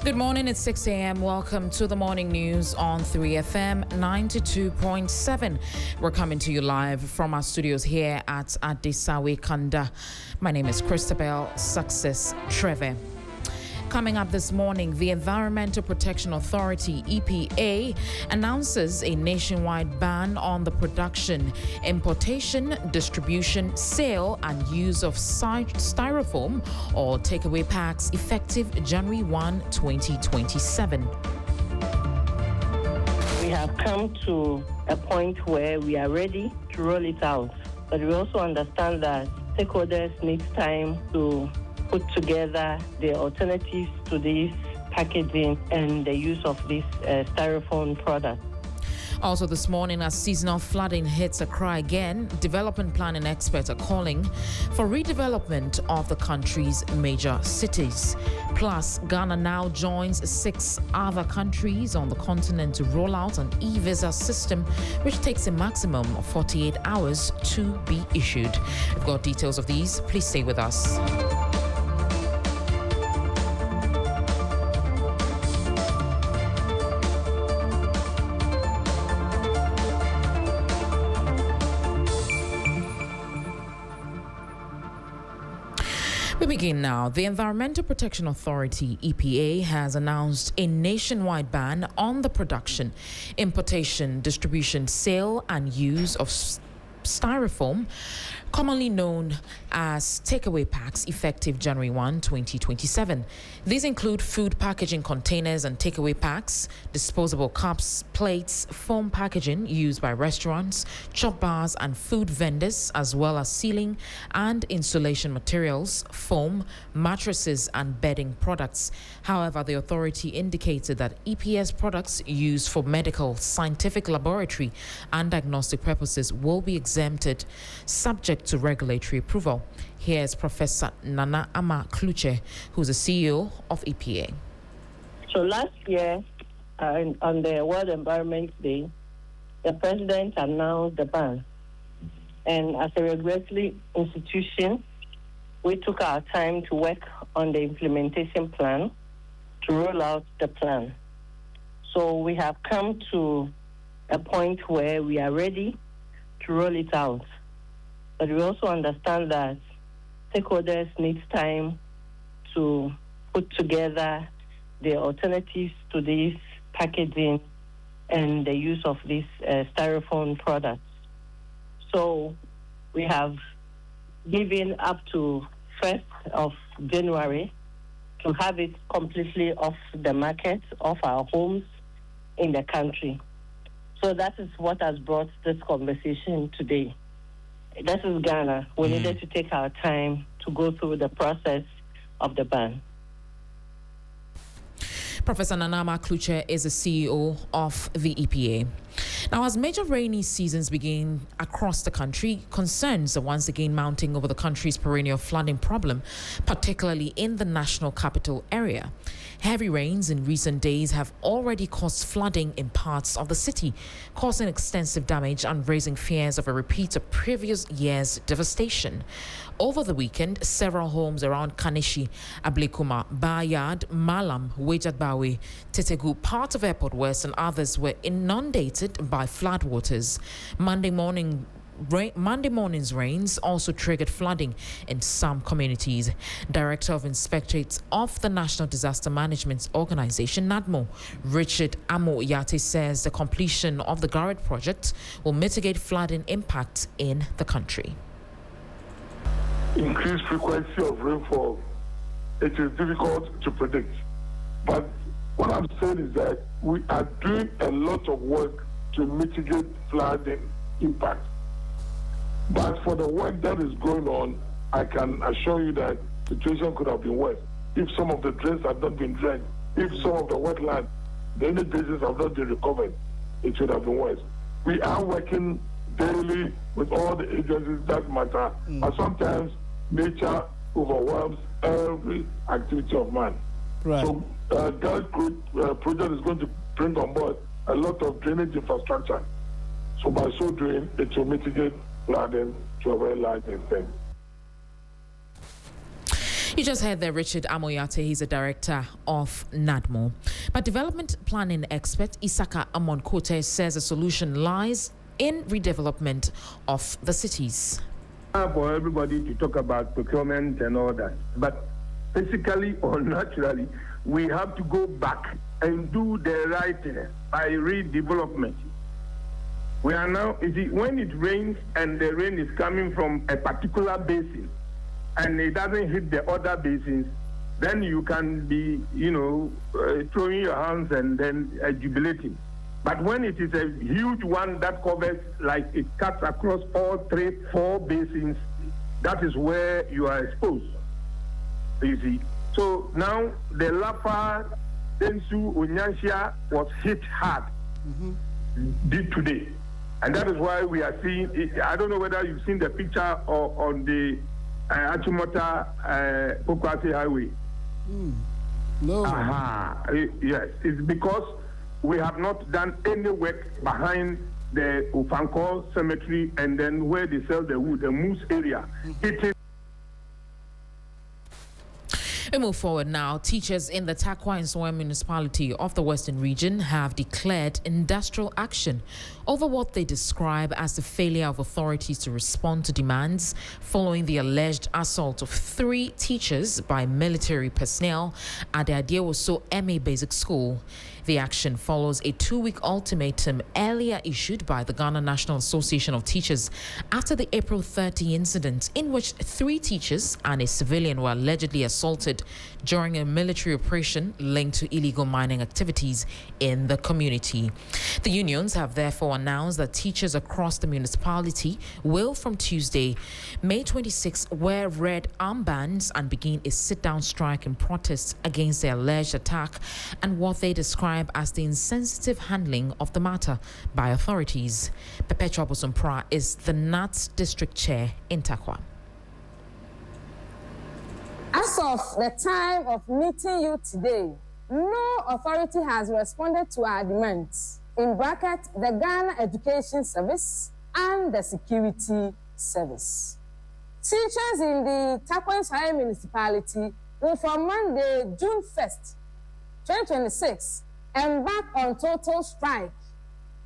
Good morning, it's 6 a.m. Welcome to the morning news on 3FM 92.7. We're coming to you live from our studios here at Adisawe Kanda. My name is Christabel Success Trevor. Coming up this morning, the Environmental Protection Authority, EPA, announces a nationwide ban on the production, importation, distribution, sale, and use of styrofoam or takeaway packs effective January 1, 2027. We have come to a point where we are ready to roll it out, but we also understand that stakeholders need time to put together the alternatives to this packaging and the use of this styrofoam product. Also this morning, as seasonal flooding hits Accra again, development planning experts are calling for redevelopment of the country's major cities. Plus, Ghana now joins 6 other countries on the continent to roll out an e-visa system, which takes a maximum of 48 hours to be issued. We've got details of these. Please stay with us. We begin now. The Environmental Protection Authority, EPA, has announced a nationwide ban on the production, importation, distribution, sale, and use of styrofoam, commonly known as takeaway packs, effective January 1, 2027. These include food packaging containers and takeaway packs, disposable cups, plates, foam packaging used by restaurants, chop bars, and food vendors, as well as ceiling and insulation materials, foam, mattresses, and bedding products. However, the authority indicated that EPS products used for medical, scientific, laboratory, and diagnostic purposes will be exempted, subject to regulatory approval. Here's Professor Nana Ama Kluche, who's the CEO of EPA. So last year, on the World Environment Day, the President announced the ban. And as a regulatory institution, we took our time to work on the implementation plan to roll out the plan. So we have come to a point where we are ready to roll it out. But we also understand that stakeholders need time to put together the alternatives to this packaging and the use of these styrofoam products. So we have given up to 1st of January to have it completely off the market, off our homes in the country. So that is what has brought this conversation today. This is Ghana. We needed to take our time to go through the process of the ban. Professor Nanama Kluche is the CEO of the EPA. Now, as major rainy seasons begin across the country, concerns are once again mounting over the country's perennial flooding problem, particularly in the national capital area. Heavy rains in recent days have already caused flooding in parts of the city, causing extensive damage and raising fears of a repeat of previous year's devastation. Over the weekend, several homes around Kanishi, Ablekuma, Bayard, Malam, Wejatbawe, Tetegu, part of Airport West, and others were inundated by floodwaters. Monday morning's rains also triggered flooding in some communities. Director of Inspectorate of the National Disaster Management Organization, NADMO, Richard Amo Yate, says the completion of the Garrett project will mitigate flooding impact in the country. Increased frequency of rainfall, it is difficult to predict. But what I'm saying is that we are doing a lot of work to mitigate flooding impact. But for the work that is going on, I can assure you that the situation could have been worse. If some of the drains had not been drained, if some of the wetlands, the drainage basins have not been recovered, it would have been worse. We are working daily with all the agencies that matter, and sometimes nature overwhelms every activity of man. Right. So that project is going to bring on board a lot of drainage infrastructure. So by so doing, it will mitigate flooding to a very large extent. You just heard there Richard Amoyate. He's a director of NADMO. But development planning expert Isaka Amonkote says the solution lies in redevelopment of the cities. For everybody to talk about procurement and all that, but physically or naturally, we have to go back and do the right thing by redevelopment. We are now, you see, when it rains and the rain is coming from a particular basin and it doesn't hit the other basins, then you can be, throwing your hands and then jubilating. But when it is a huge one that covers, like it cuts across all 3-4 basins, that is where you are exposed, you see. So now the Lapa, Densu, Onyanshia was hit hard today. And that is why we are seeing it. I don't know whether you've seen the picture on the Achimota Pokwase Highway. No. Yes, it's because we have not done any work behind the Ufanko cemetery and then where they sell the wood, the moose area. It is. We move forward now. Teachers in the Tarkwa and Nsowe municipality of the Western region have declared industrial action over what they describe as the failure of authorities to respond to demands following the alleged assault of 3 teachers by military personnel at the Adeoso MA Basic School. The action follows a 2-week ultimatum earlier issued by the Ghana National Association of Teachers after the April 30 incident in which 3 teachers and a civilian were allegedly assaulted during a military operation linked to illegal mining activities in the community. The unions have therefore announced that teachers across the municipality will from Tuesday, May 26, wear red armbands and begin a sit-down strike in protest against the alleged attack and what they describe as the insensitive handling of the matter by authorities. Perpetua Bosumpra is the NAT district chair in Tarkwa. As of the time of meeting you today, no authority has responded to our demands, in bracket the Ghana Education Service and the Security Service. Teachers in the Tarkwa and Nsowe municipality will from Monday, June 1st, 2026, embark on total strike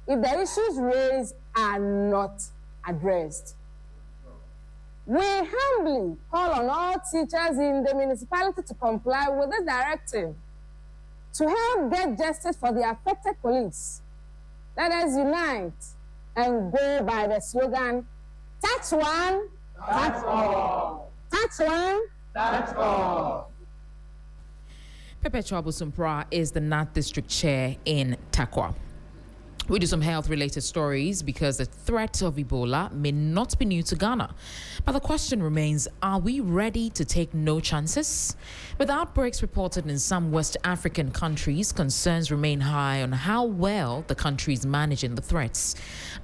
if the issues raised are not addressed. We humbly call on all teachers in the municipality to comply with this directive to help get justice for the affected police. Let us unite and go by the slogan, tax one, tax all. Tax one, tax all. Perpetua Bosumpra is the NAT district chair in Tarkwa. We do some health-related stories because the threat of Ebola may not be new to Ghana. But the question remains, are we ready to take no chances? With outbreaks reported in some West African countries, concerns remain high on how well the country is managing the threats.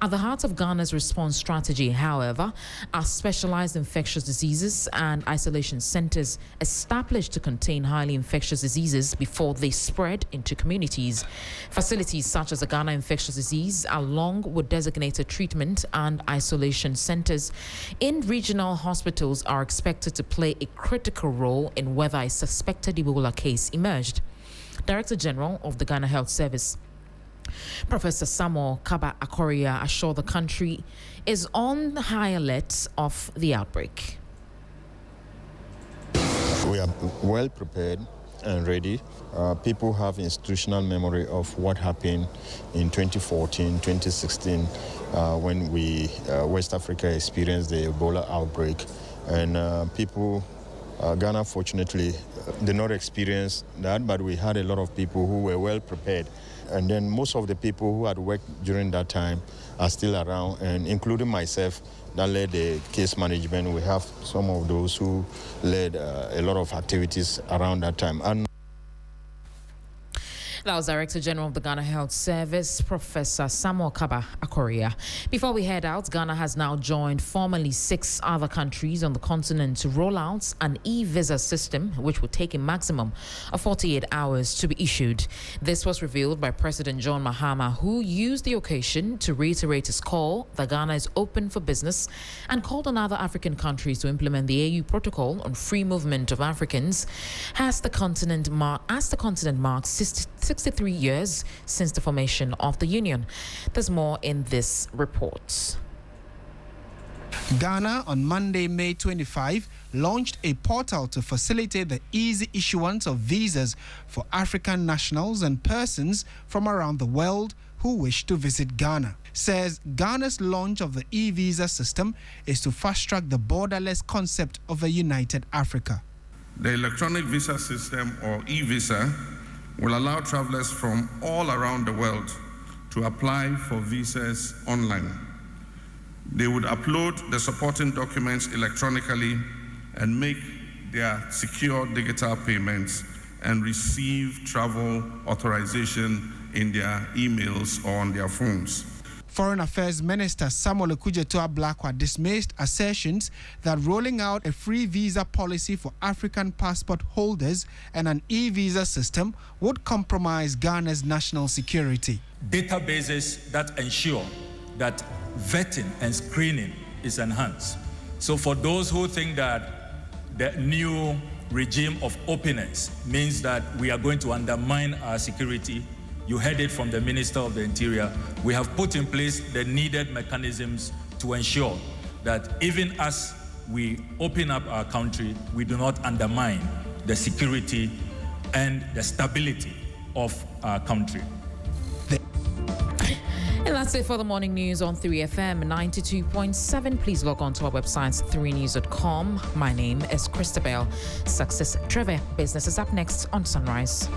At the heart of Ghana's response strategy, however, are specialized infectious diseases and isolation centers established to contain highly infectious diseases before they spread into communities. Facilities such as the Ghana Infectious Disease, along with designated treatment and isolation centers in regional hospitals, are expected to play a critical role in whether a suspected Ebola case emerged. Director General of the Ghana Health Service, Professor Samuel Kaba Akoria, assured the country is on high alert of the outbreak. We are well prepared and ready. People have institutional memory of what happened in 2014, 2016, when West Africa experienced the Ebola outbreak. And Ghana fortunately did not experience that, but we had a lot of people who were well prepared. And then most of the people who had worked during that time are still around, and including myself, that led the case management. We have some of those who led a lot of activities around that time. And That was Director General of the Ghana Health Service, Professor Samuel Kaba Akoria. Before we head out, Ghana has now joined formally 6 other countries on the continent to roll out an e-visa system, which will take a maximum of 48 hours to be issued. This was revealed by President John Mahama, who used the occasion to reiterate his call that Ghana is open for business and called on other African countries to implement the AU Protocol on free movement of Africans as the continent marks 63 years since the formation of the Union. There's more in this report. Ghana on Monday, May 25, launched a portal to facilitate the easy issuance of visas for African nationals and persons from around the world who wish to visit Ghana. Says Ghana's launch of the e-visa system is to fast-track the borderless concept of a united Africa. The electronic visa system, or e-visa, will allow travelers from all around the world to apply for visas online. They would upload the supporting documents electronically and make their secure digital payments and receive travel authorization in their emails or on their phones. Foreign Affairs Minister Samuel Okudzeto-Ablakwa dismissed assertions that rolling out a free visa policy for African passport holders and an e-visa system would compromise Ghana's national security. Databases that ensure that vetting and screening is enhanced. So for those who think that the new regime of openness means that we are going to undermine our security, you heard it from the Minister of the Interior. We have put in place the needed mechanisms to ensure that even as we open up our country, we do not undermine the security and the stability of our country. And that's it for the morning news on 3FM 92.7. Please log on to our website, 3news.com. My name is Christabel Success Trevor. Business is up next on Sunrise.